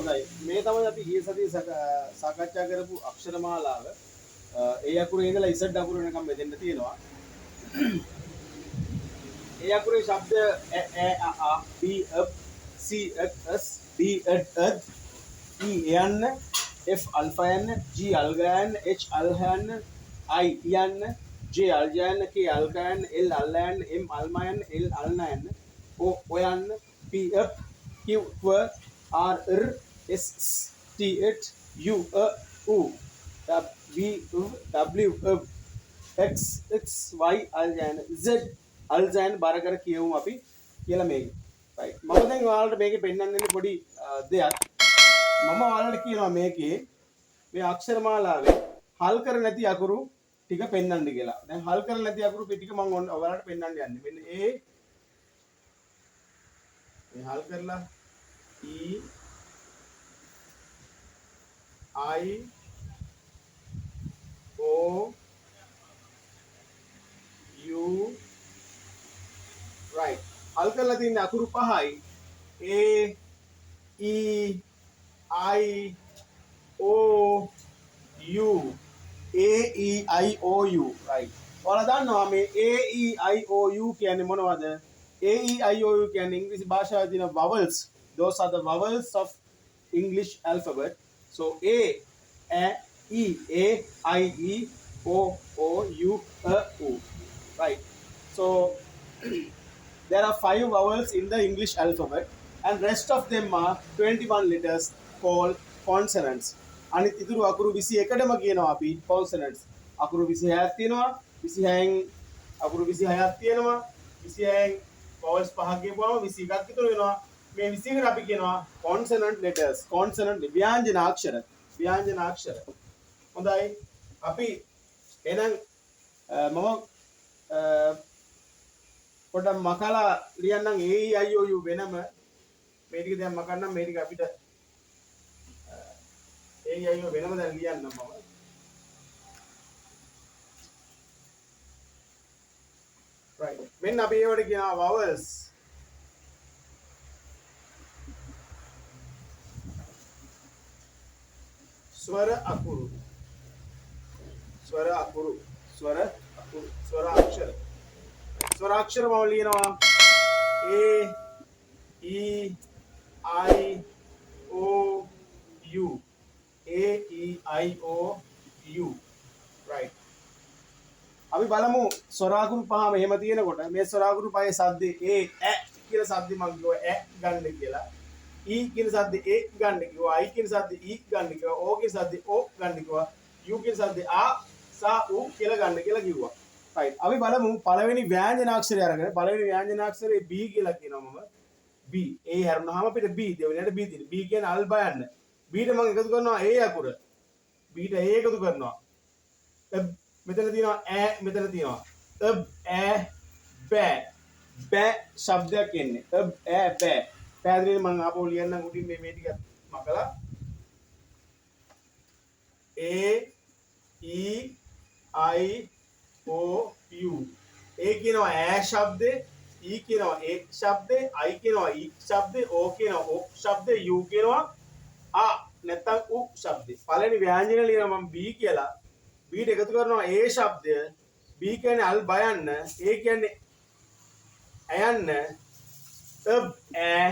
හොඳයි මේ තමයි අපි ගිය සතියේ සාකච්ඡා කරපු අක්ෂර මාලාව. ඒ අකුරේ ඉඳලා Z අකුර වෙනකම් බෙදෙන්න තියෙනවා. ඒ අකුරේ ශබ්ද ä a b up c s d ed e යන්න f අල්ෆා යන්න g අල්ගා යන්න h අල්හා යන්න i යන්න j අල්ජා යන්න k අල්කා යන්න l අල්ලා යන්න m අල්මා යන්න l අල්නා යන්න o යන්න p up q ව r r s t h u u v w x x y අල්ජා යන්න z අල්ජා යන්න බාර කර කියමු අපි කියලා මේක. right මම දැන් ඔයාලට මේකේ පෙන්නන්න දෙන්නේ පොඩි දෙයක්. මම ඔයාලට කියනවා මේකේ මේ අක්ෂර මාලාවේ හල් කර නැති අකුරු ටික පෙන්වන්න කියලා. දැන් හල් කර නැති අකුරු ටික මම ඔයාලට පෙන්වන්න යන්නේ. මෙන්න A මේ හල් කරලා E I O U right හල් කරලා තියෙන අකුරු පහයි A E I O U A E I O U right ඔයාලා දන්නවා මේ A E I O U කියන්නේ මොනවද? A E I O U කියන්නේ ඉංග්‍රීසි භාෂාවේ තියෙන vowels. Those are the vowels of English alphabet. So A E I E O U U right. So there are 5 vowels in the English alphabet and rest of them are 21 letters called consonants. අනිත් ඉතුරු අකුරු 21ටම කියනවා අපි consonants. අකුරු 26ක් තියෙනවා. 26න් අකුරු 26ක් තියෙනවා. 26න් vowels පහක් කියපුවාම 21ක් ඉතුරු වෙනවා. මේ 21කට අපි කියනවා consonant letters. consonant ව්‍යාංජනාක්ෂර. ව්‍යාංජනාක්ෂර. හොඳයි. අපි එහෙනම් මම පොඩ්ඩක් මකලා ලියන්නම් A E I O U වෙනම මේ ටික දැන් මකන්නම් මේ ටික අපිට A E I O වෙනම දැන් ලියන්නම් මම right මෙන්න අපි ඒවට කියනවා vowels ස්වර අකුරු ස්වර අකුරු ස්වර අකුරු ස්වර අක්ෂර ස්වරාක්ෂර මම ලියනවා A E I O U A E I O U right අපි බලමු ස්වරාකුරු පහ මෙහෙම තියෙනකොට මේ ස්වරාකුරු පහේ සද්දේ A කියලා සද්දේ මම කිව්වා ඈ ගන්න කියලා E කියන සද්දේ A ගන්න කිව්වා I කියන සද්දේ E ගන්න කිව්වා O කියන සද්දේ O ගන්න කිව්වා U කියන සද්දේ A සා U කියලා ගන්න කියලා කිව්වා right අපි බලමු පළවෙනි ව්‍යංජනාක්ෂරය අරගෙන පළවෙනි ව්‍යංජනාක්ෂරේ B කියලා කියනවා මම B A හැරුණාම අපිට B දෙවෙනියට B තියෙන B කියන්නේ අල්බා යන්න B ට මම එකතු කරනවා A අකුර B ට A එකතු කරනවා මෙතන තියෙනවා ඈ මෙතන තියෙනවා ඈ බෑ බෑ ශබ්දයක් එන්නේ ඈ බෑ පැහැදිලිද මම ආපහු ලියන්නම් උඩින් මේ ටික මකලා A E I O U A කියනවා ඈ ශබ්දේ E කියනවා ඒ ශබ්දේ I කියනවා E ශබ්දේ O කියනවා O ශබ්දේ U කියනවා ආ නැත්තම් උ ශබ්දේ පළවෙනි ව්‍යංජන ලියනවා මම B කියලා B ට එකතු කරනවා A ශබ්දය B කියන්නේ අල් බයන්න A කියන්නේ ඇයන්න ඈ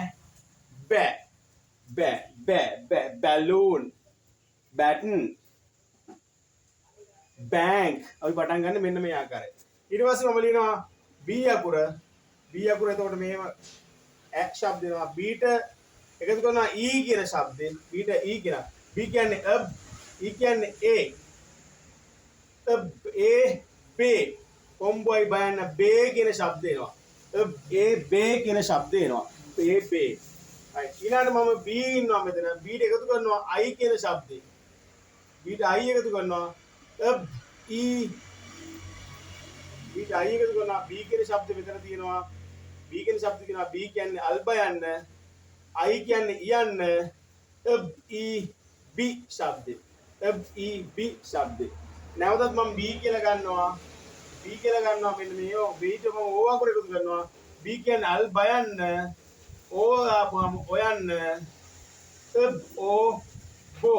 බෑ බෑ බෑ බෑ බැලූන් බැටන් බැංක් අපි පටන් ගන්න මෙන්න මේ ආකාරයට ඊට පස්සේ මම ලියනවා B අකුර එතකොට මේව ඈ ශබ්ද දෙනවා B ට එකතු කරනවා E කියන ශබ්දෙන් B ට E කියන B කියන්නේ E කියන්නේ A A බේ කොම්බෝයි බයන්න බේ කියන ශබ්ද එනවා A බේ කියන ශබ්ද එනවා A බේ right ඊළඟට මම B ඉන්නවා මෙතන B ට එකතු කරනවා I කියන ශබ්දේ B ට I එකතු කරනවා E B ට I එකතු කරනවා B කියන ශබ්ද මෙතන තියෙනවා B කියන ශබ්ද කියනවා B කියන්නේ අල්බ යන්න I කියන්නේ යන්න E B ශබ්දේ E B ශබ්දේ නැවතත් මම B කියලා ගන්නවා මෙන්න මේ B ට මම O අකුර එකතු කරනවා B කියන්නේ අල් බයන්න O ආපුවම ඔයන්න ओ बो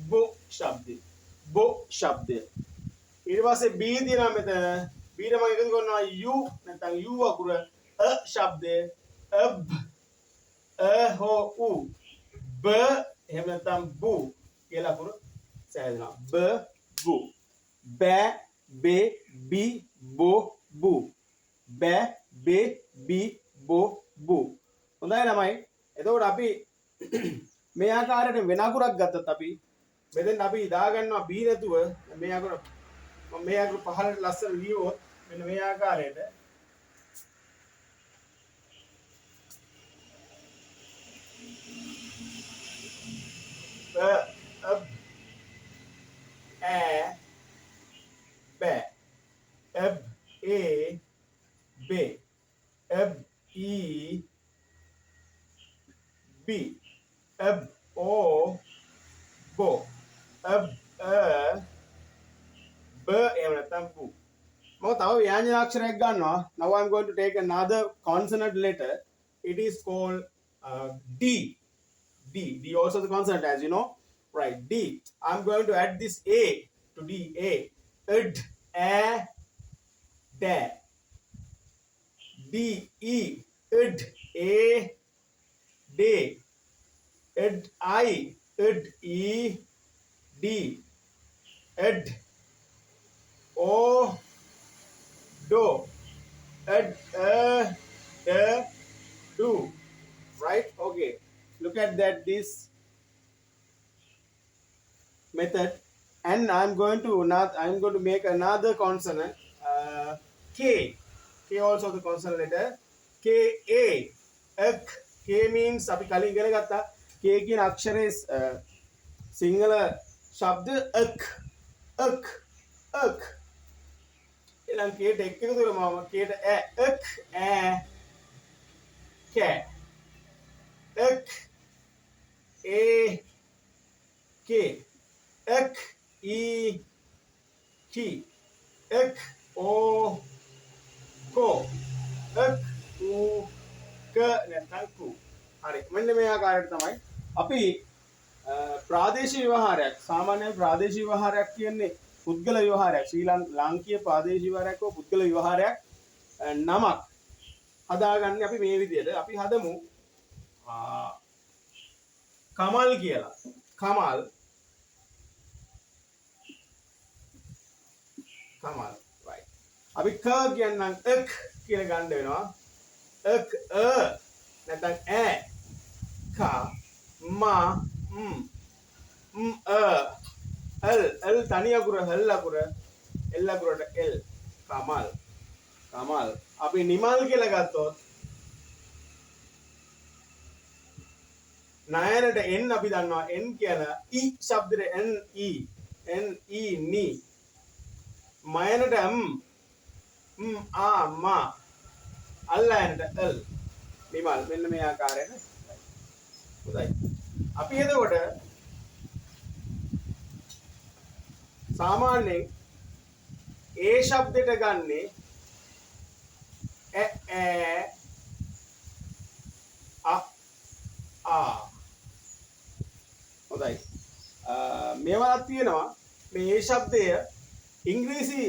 बो शब्द बो शब्द ඊට පස්සේ B දිනා මෙතන B ට මම එකතු කරනවා U නැත්නම් U අකුර අ ශබ්දය අබ් හෝ උ ब එහෙම නැත්නම් බු කියලා අකුර සෑදෙනවා ब බු බෑ බේ බි බෝ බු බෑ බේ බි බෝ බු හොඳයි ළමයි එතකොට අපි මේ ආකාරයට වෙන අකුරක් ගත්තත් අපි මෙතෙන් අපි දා ගන්නවා B නැතුව මේ අකුර මම මේ අකුර පහළට ලස්සන ලියුවොත් මෙන්න මේ ආකාරයට अब ए बे अब ए बे अब ई बी अब ओ बो अब अ ब එහෙම නැත්නම් බු මම තව ව්‍යංජනාක්ෂරයක් ගන්නවා now I'm going to take another consonant letter it is called D D also the consonant as you know right D I'm going to add this A to D A ed a da D E ed a day ed I ed E D ed o do ed da do right okay look at that this method and I'm going to make another consonant K also the consonant letter K A ek K means අපි කලින් ඉගෙන ගත්තා K කියන අක්ෂරයේ සිංහල ශබ්ද ek ek ek ඊළඟ K ට එක් එකතු කරමු K ට ä ek ä cat ek a k ek e ki ek o ko ek u ka නැත්නම් ku හරි මෙන්න මේ ආකාරයට තමයි අපි ප්‍රාදේශීය ව්‍යවහාරයක් සාමාන්‍ය ප්‍රාදේශීය ව්‍යවහාරයක් කියන්නේ පුද්ගල ව්‍යවහාරයක් ශ්‍රී ලාංකීය ප්‍රාදේශීය ව්‍යවහාරයක් හෝ පුද්ගල ව්‍යවහාරයක් නමක් හදාගන්නේ අපි මේ විදිහට අපි හදමු කමල් කියලා කමල් right අපි ක කියන්නම් එක් කියලා ගන්න වෙනවා එක් නැත්නම් ඈ කා මා එල් තනි අකුර හල් අකුර එල් අකුරට එල් කමල් අපි නිමල් කියලා ගත්තොත් නයනට n අපි දන්නවා n කියන e ශබ්දෙට n e ni මයනට a ma අල්ලයන්ට l Nimal මෙන්න මේ ආකාරයට හොඳයි අපි එතකොට සාමාන්‍යයෙන් a ශබ්දෙට ගන්නේ හොඳයි මේවලක් තියෙනවා මේ ඒ ශබ්දය ඉංග්‍රීසි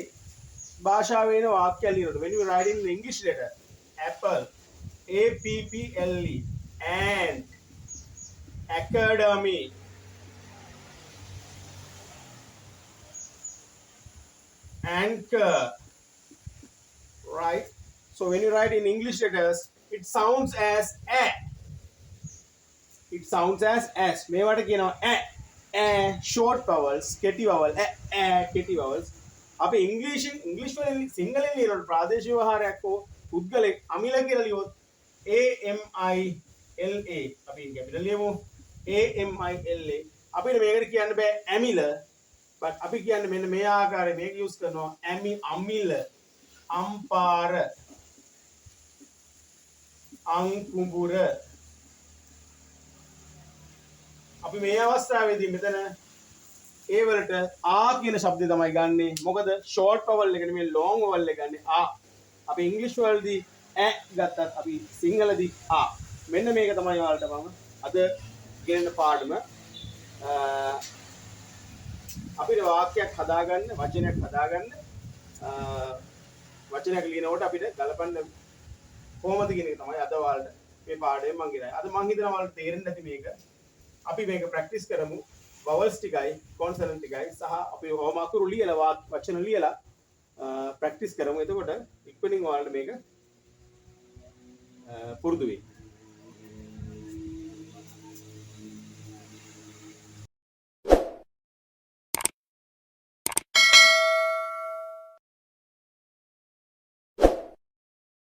භාෂාවේ එන වාක්‍යයක් ලියනකොට when you write in the English letter apple a p p l e and academy anchor right so when you write in English letters it sounds as a මේවට කියනවා ඈ short vowels කෙටි vowel කෙටි vowels අපි ඉංග්‍රීසි වලින් සිංහලෙන් ලියනකොට ප්‍රාදේශීය ව්‍යවහාරයක් හෝ පුද්ගලෙක් අමිල කියලා ලියුවොත් AMILA අපි කැපිටල් ලියමු AMILA අපිට මේකට කියන්න බෑ ඇමිල but අපි කියන්නේ මෙන්න මේ ආකාරයෙන් මේක යූස් කරනවා අමිල අම්පාර අංකුඹුර අපි මේ අවස්ථාවේදී මෙතන ඒ වලට ආ කියන શબ્දය තමයි ගන්නෙ. මොකද ෂෝට් වවල් එක නෙමෙයි ලොං වවල් එක ගන්නෙ ආ. අපි ඉංග්‍රීසි වලදී ඈ ගත්තත් අපි සිංහලදී ආ. මෙන්න මේක තමයි ඔයාලට මම අද ඉගෙන පාඩම අපිට වාක්‍යයක් හදාගන්න වචනයක් හදාගන්න වචනයක් ලියනකොට අපිට ගලපන්න කොහොමද කියන එක තමයි අද ඔයාලට මේ පාඩමෙන් මම ගෙනාවේ. අද මම හිතනවා ඔයාලට තේරෙන්නේ නැති මේක. අපි මේක ප්‍රැක්ටිස් කරමු. vowels ටිකයි consonant ටිකයි සහ අපි ඕම අකුරු ලියලා වචන ලියලා ප්‍රැක්ටිස් කරමු. එතකොට ඉක්මනින් ඔයාලට මේක පුරුදු වෙයි.